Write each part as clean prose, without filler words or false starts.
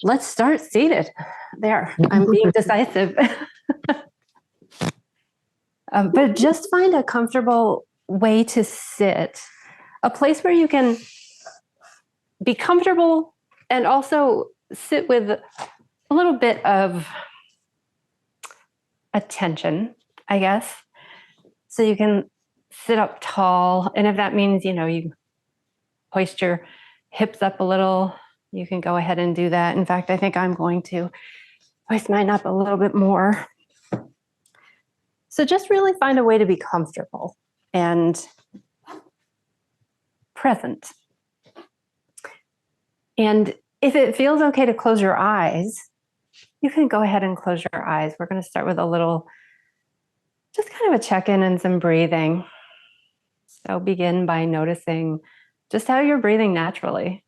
Let's start seated. There, I'm being decisive. But just find a comfortable way to sit, a place where you can be comfortable and also sit with a little bit of attention, I guess. So you can sit up tall. And if that means, you hoist your hips up a little, you can go ahead and do that. In fact, I think I'm going to hoist mine up a little bit more. So just really find a way to be comfortable and present. And if it feels okay to close your eyes, you can go ahead and close your eyes. We're going to start with a little, just kind of a check-in and some breathing. So begin by noticing just how you're breathing naturally.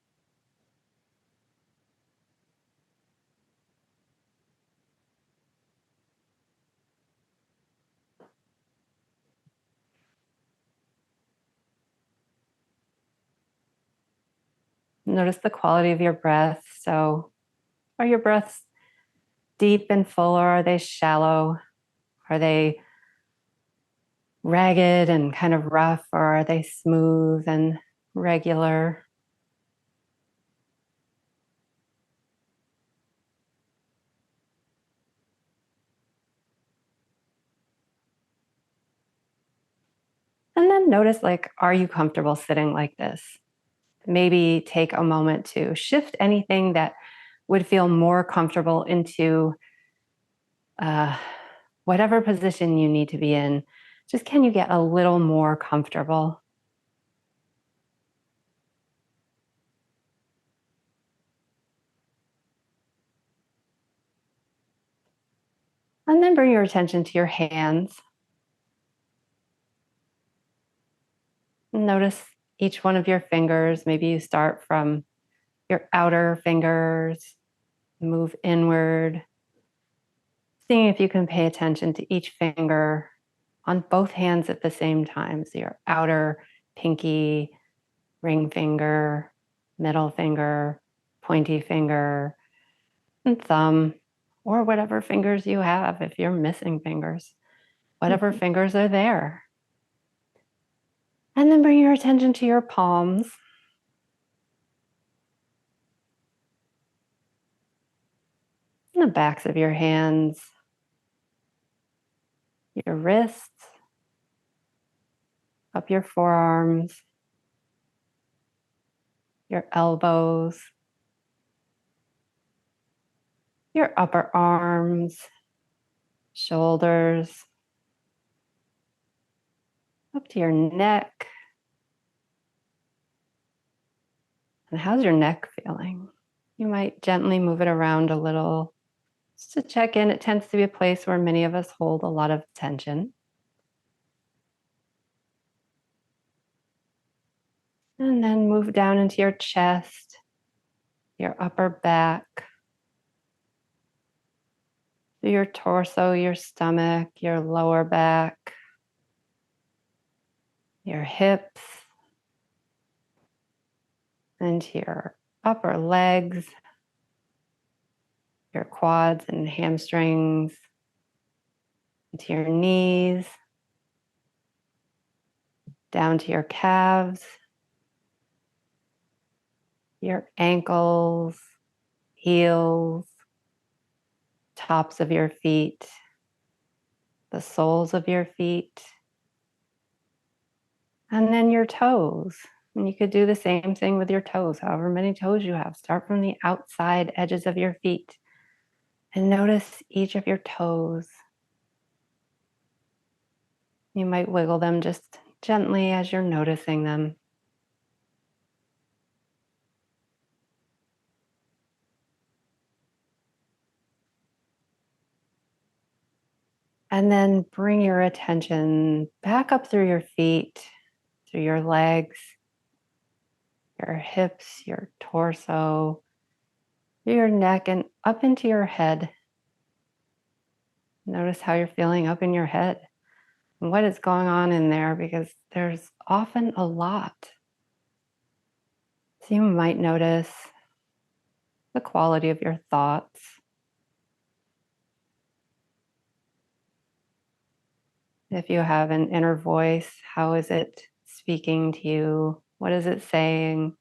Notice the quality of your breath. So are your breaths deep and full, or are they shallow? Are they ragged and kind of rough, or are they smooth and regular? And then notice, are you comfortable sitting like this? Maybe take a moment to shift anything that would feel more comfortable into whatever position you need to be in. Just can you get a little more comfortable? And then bring your attention to your hands. Notice each one of your fingers. Maybe you start from your outer fingers, move inward, seeing if you can pay attention to each finger on both hands at the same time. So your outer pinky, ring finger, middle finger, pointy finger, and thumb, or whatever fingers you have if you're missing fingers, whatever fingers are there. And then bring your attention to your palms. And the backs of your hands, your wrists, up your forearms, your elbows, your upper arms, shoulders, up to your neck. And how's your neck feeling? You might gently move it around a little just to check in. It tends to be a place where many of us hold a lot of tension. And then move down into your chest, your upper back, your torso, your stomach, your lower back, your hips, and your upper legs, your quads and hamstrings, into your knees, down to your calves, your ankles, heels, tops of your feet, the soles of your feet, and then your toes. And you could do the same thing with your toes, however many toes you have. Start from the outside edges of your feet and notice each of your toes. You might wiggle them just gently as you're noticing them. And then bring your attention back up through your feet, through your legs, your hips, your torso, your neck, and up into your head. Notice how you're feeling up in your head and what is going on in there, because there's often a lot. So you might notice the quality of your thoughts. If you have an inner voice, how is it speaking to you? What is it saying?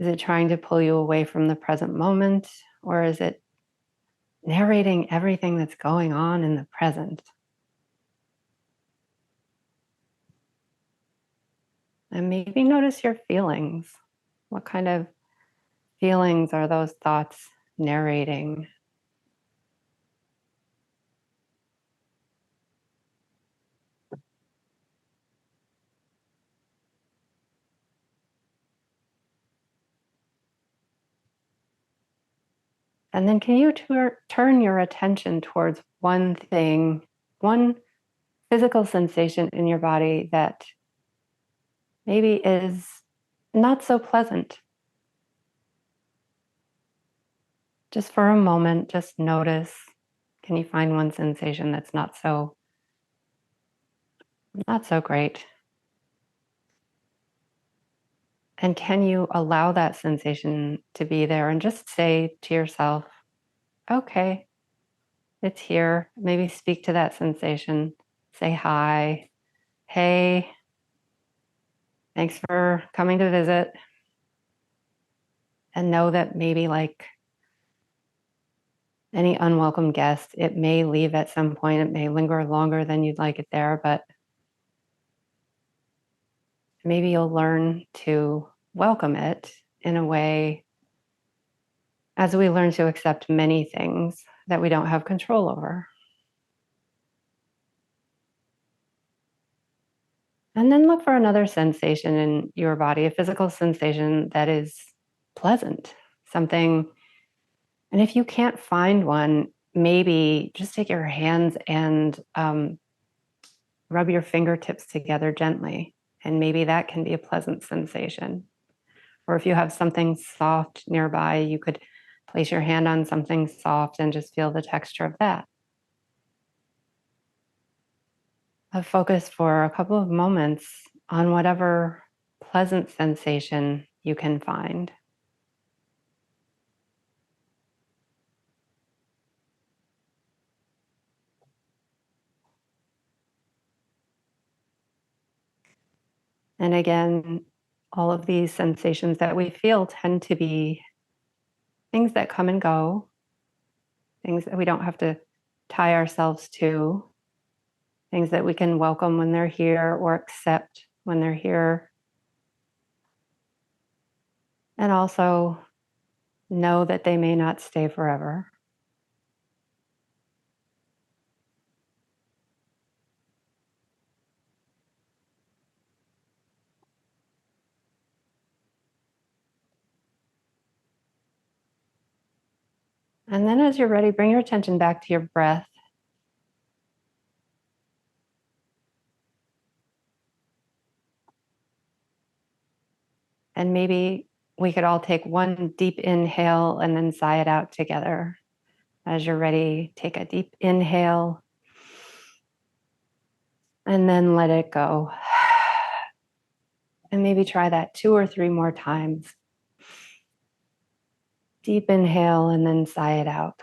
Is it trying to pull you away from the present moment, or is it narrating everything that's going on in the present? And maybe notice your feelings. What kind of feelings are those thoughts narrating? And then can you turn your attention towards one thing, one physical sensation in your body that maybe is not so pleasant? Just for a moment, just notice. Can you find one sensation that's not so great? And can you allow that sensation to be there and just say to yourself, okay, it's here. Maybe speak to that sensation. Say hi. Hey, thanks for coming to visit. And know that maybe like any unwelcome guest, it may leave at some point. It may linger longer than you'd like it there, but maybe you'll learn to welcome it in a way as we learn to accept many things that we don't have control over. And then look for another sensation in your body, a physical sensation that is pleasant, something. And if you can't find one, maybe just take your hands and rub your fingertips together gently. And maybe that can be a pleasant sensation. Or if you have something soft nearby, you could place your hand on something soft and just feel the texture of that. Focus for a couple of moments on whatever pleasant sensation you can find. And again, all of these sensations that we feel tend to be things that come and go, things that we don't have to tie ourselves to, things that we can welcome when they're here or accept when they're here. And also know that they may not stay forever. And then as you're ready, bring your attention back to your breath. And maybe we could all take one deep inhale and then sigh it out together. As you're ready, take a deep inhale and then let it go. And maybe try that 2 or 3 more times. Deep inhale and then sigh it out.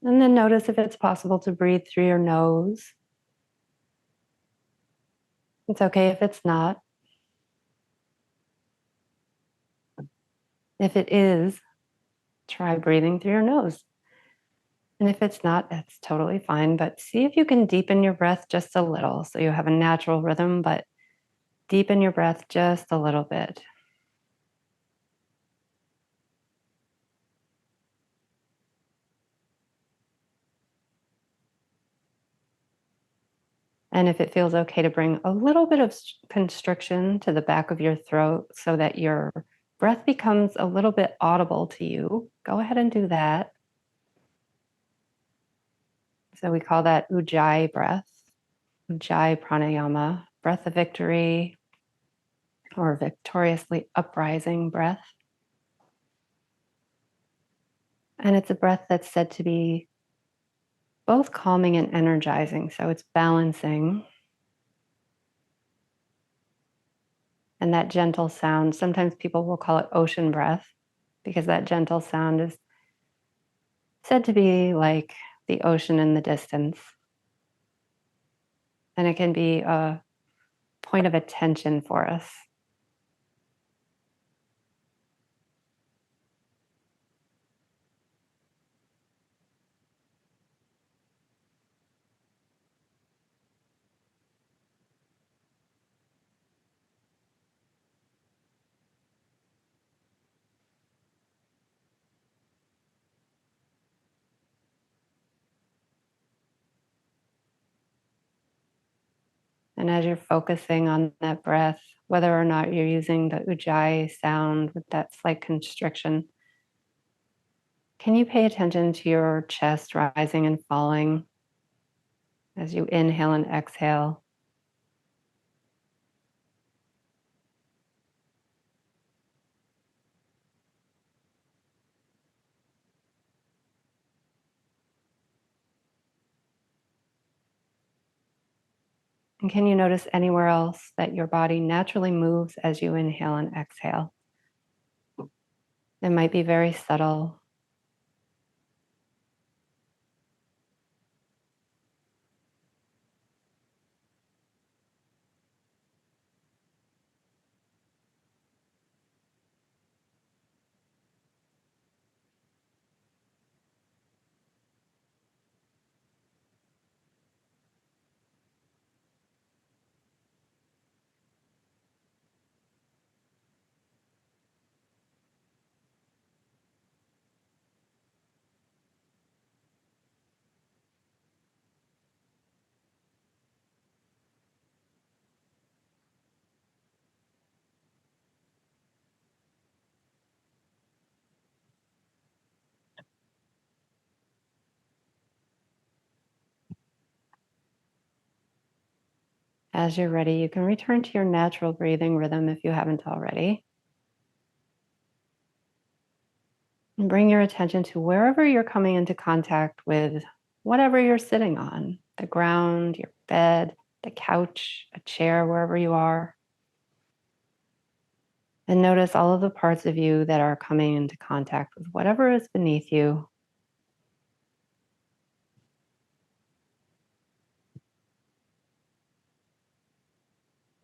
And then notice if it's possible to breathe through your nose. It's okay if it's not. If it is, try breathing through your nose. And if it's not, that's totally fine. But see if you can deepen your breath just a little so you have a natural rhythm, but deepen your breath just a little bit. And if it feels okay to bring a little bit of constriction to the back of your throat so that your breath becomes a little bit audible to you, go ahead and do that. So we call that Ujjayi breath, Ujjayi pranayama, breath of victory, or victoriously uprising breath. And it's a breath that's said to be both calming and energizing. So it's balancing. And that gentle sound, sometimes people will call it ocean breath because that gentle sound is said to be like the ocean in the distance. And it can be a point of attention for us. And as you're focusing on that breath, whether or not you're using the ujjayi sound with that slight constriction, can you pay attention to your chest rising and falling as you inhale and exhale? And can you notice anywhere else that your body naturally moves as you inhale and exhale? It might be very subtle. As you're ready, you can return to your natural breathing rhythm if you haven't already. And bring your attention to wherever you're coming into contact with whatever you're sitting on, the ground, your bed, the couch, a chair, wherever you are. And notice all of the parts of you that are coming into contact with whatever is beneath you.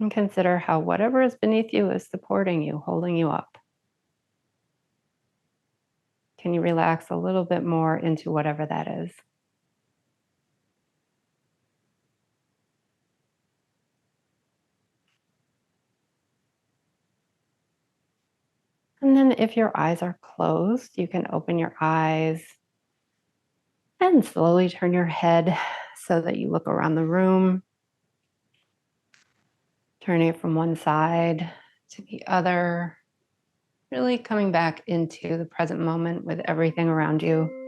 And consider how whatever is beneath you is supporting you, holding you up. Can you relax a little bit more into whatever that is? And then if your eyes are closed, you can open your eyes and slowly turn your head so that you look around the room, turning it from one side to the other, really coming back into the present moment with everything around you.